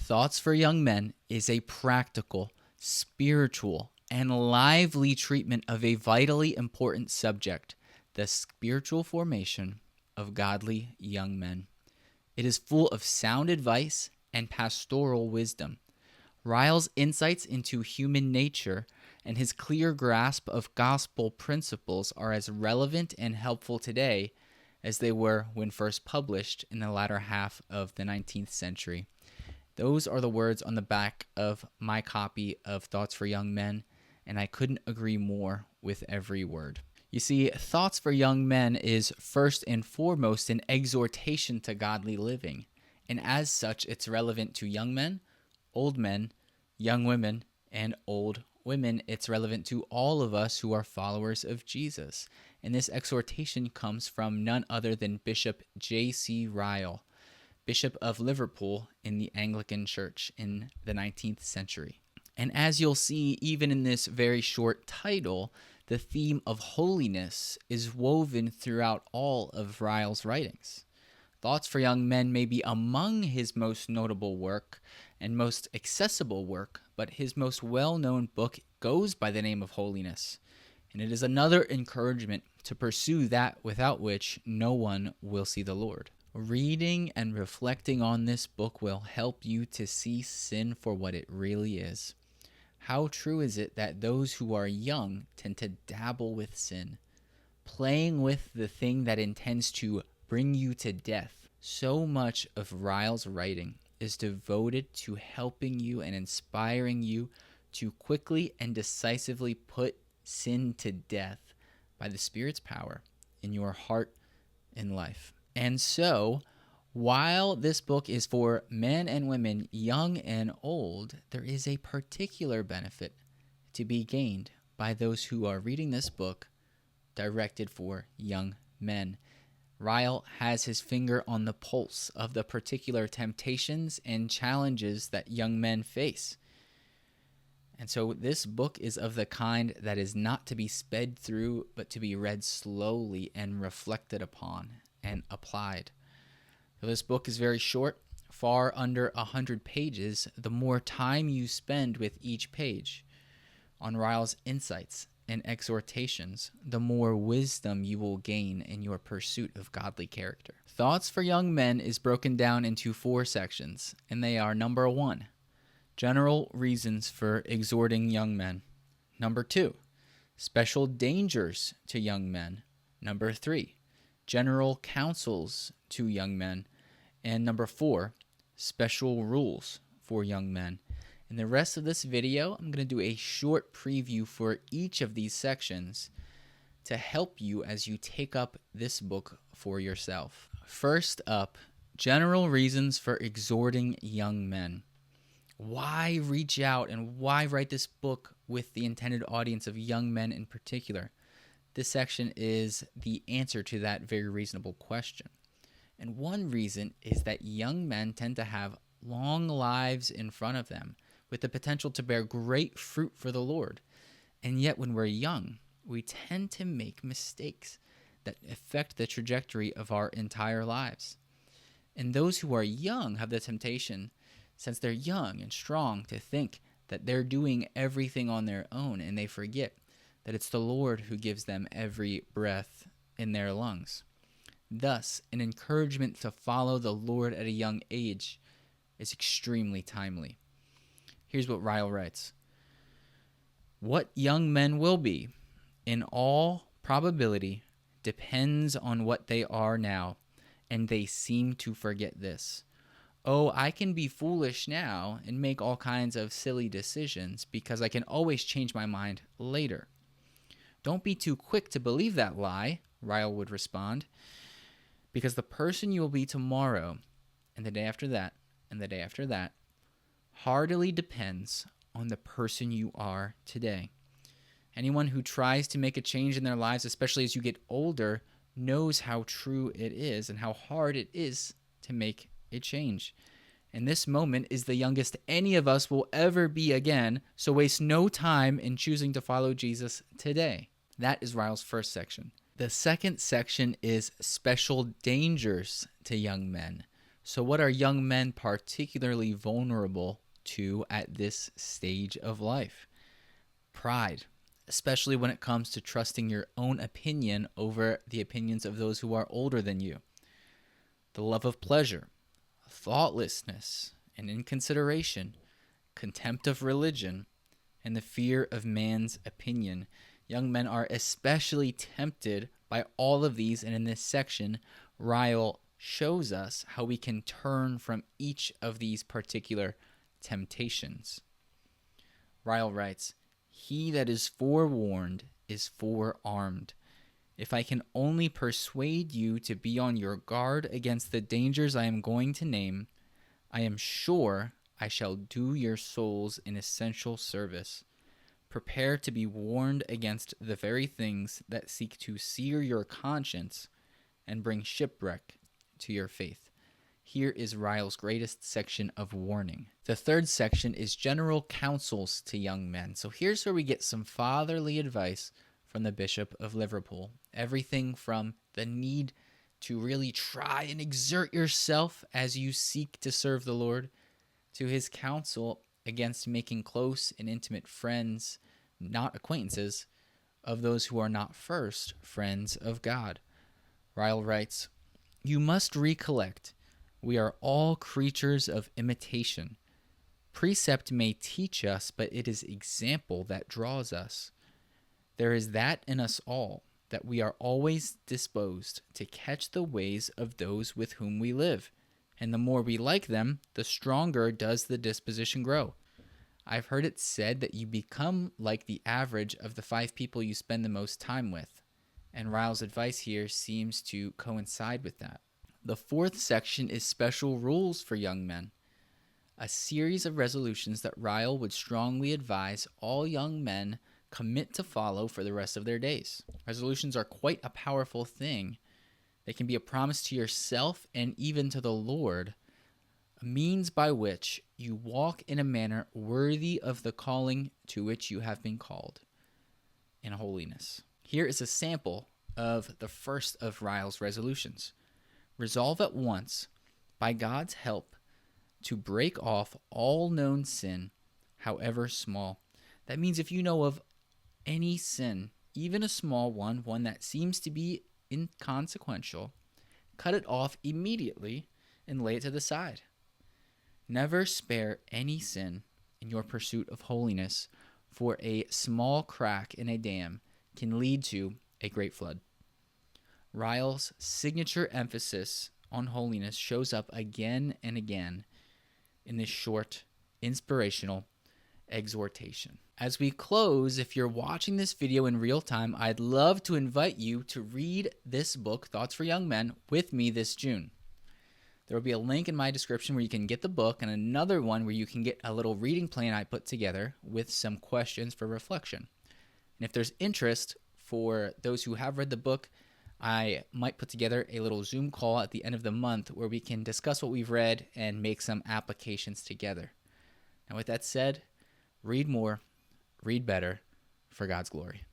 Thoughts for Young Men is a practical, spiritual, and lively treatment of a vitally important subject, the spiritual formation of godly young men. It is full of sound advice and pastoral wisdom. Ryle's insights into human nature and his clear grasp of gospel principles are as relevant and helpful today as they were when first published in the latter half of the 19th century. Those are the words on the back of my copy of Thoughts for Young Men, and I couldn't agree more with every word. You see, Thoughts for Young Men is first and foremost an exhortation to godly living, and as such, it's relevant to young men, young women, and old women. It's relevant to all of us who are followers of Jesus. And this exhortation comes from none other than Bishop J.C. Ryle, Bishop of Liverpool in the Anglican Church in the 19th century. And as you'll see, even in this very short title, the theme of holiness is woven throughout all of Ryle's writings. Thoughts for Young Men may be among his most notable work and most accessible work, but his most well-known book goes by the name of Holiness, and it is another encouragement to pursue that without which no one will see the Lord. Reading and reflecting on this book will help you to see sin for what it really is. How true is it that those who are young tend to dabble with sin, playing with the thing that intends to bring you to death? So much of Ryle's writing is devoted to helping you and inspiring you to quickly and decisively put sin to death by the Spirit's power in your heart and life. And so, while this book is for men and women, young and old, there is a particular benefit to be gained by those who are reading this book directed for young men. Ryle has his finger on the pulse of the particular temptations and challenges that young men face. And so this book is of the kind that is not to be sped through, but to be read slowly and reflected upon and applied. So this book is very short, far under 100 pages. The more time you spend with each page on Ryle's insights and exhortations, the more wisdom you will gain in your pursuit of godly character. Thoughts for Young Men is broken down into 4 sections, and they are: number 1, general reasons for exhorting young men; number 2, special dangers to young men; number 3, general counsels to young men; and number 4, special rules for young men. In the rest of this video, I'm going to do a short preview for each of these sections to help you as you take up this book for yourself. First up, general reasons for exhorting young men. Why reach out and why write this book with the intended audience of young men in particular? This section is the answer to that very reasonable question. And one reason is that young men tend to have long lives in front of them with the potential to bear great fruit for the Lord. And yet when we're young, we tend to make mistakes that affect the trajectory of our entire lives. And those who are young have the temptation, since they're young and strong, to think that they're doing everything on their own, and they forget that it's the Lord who gives them every breath in their lungs. Thus, an encouragement to follow the Lord at a young age is extremely timely. Here's what Ryle writes: what young men will be, in all probability, depends on what they are now, and they seem to forget this. Oh, I can be foolish now and make all kinds of silly decisions because I can always change my mind later. Don't be too quick to believe that lie, Ryle would respond, because the person you will be tomorrow, and the day after that, and the day after that, heartily depends on the person you are today. Anyone who tries to make a change in their lives, especially as you get older, knows how true it is and how hard it is to make a change. And this moment is the youngest any of us will ever be again, so waste no time in choosing to follow Jesus today. That is Ryle's first section. The second section is special dangers to young men. So, what are young men particularly vulnerable to at this stage of life? Pride, especially when it comes to trusting your own opinion over the opinions of those who are older than you. The love of pleasure, thoughtlessness and inconsideration, contempt of religion, and the fear of man's opinion. Young men are especially tempted by all of these, and in this section, Ryle shows us how we can turn from each of these particular temptations. Ryle writes, "He that is forewarned is forearmed. If I can only persuade you to be on your guard against the dangers I am going to name, I am sure I shall do your souls an essential service. Prepare to be warned against the very things that seek to sear your conscience and bring shipwreck to your faith." Here is Ryle's greatest section of warning. The third section is general counsels to young men. So here's where we get some fatherly advice from the Bishop of Liverpool. Everything from the need to really try and exert yourself as you seek to serve the Lord, to his counsel against making close and intimate friends, not acquaintances, of those who are not first friends of God. Ryle writes, "You must recollect, we are all creatures of imitation. Precept may teach us, but it is example that draws us. There is that in us all, that we are always disposed to catch the ways of those with whom we live, and the more we like them, the stronger does the disposition grow. I've heard it said that you become like the average of the 5 people you spend the most time with," and Ryle's advice here seems to coincide with that. The fourth section is special rules for young men, a series of resolutions that Ryle would strongly advise all young men commit to follow for the rest of their days. Resolutions are quite a powerful thing. They can be a promise to yourself and even to the Lord, a means by which you walk in a manner worthy of the calling to which you have been called in holiness. Here is a sample of the first of Ryle's resolutions. Resolve at once, by God's help, to break off all known sin, however small. That means if you know of any sin, even a small one, one that seems to be inconsequential, cut it off immediately and lay it to the side. Never spare any sin in your pursuit of holiness, for a small crack in a dam can lead to a great flood. Ryle's signature emphasis on holiness shows up again and again in this short, inspirational exhortation. As we close, if you're watching this video in real time, I'd love to invite you to read this book, Thoughts for Young Men, with me this June. There will be a link in my description where you can get the book, and another one where you can get a little reading plan I put together with some questions for reflection. And if there's interest for those who have read the book, I might put together a little Zoom call at the end of the month where we can discuss what we've read and make some applications together. Now, with that said, read more, read better, for God's glory.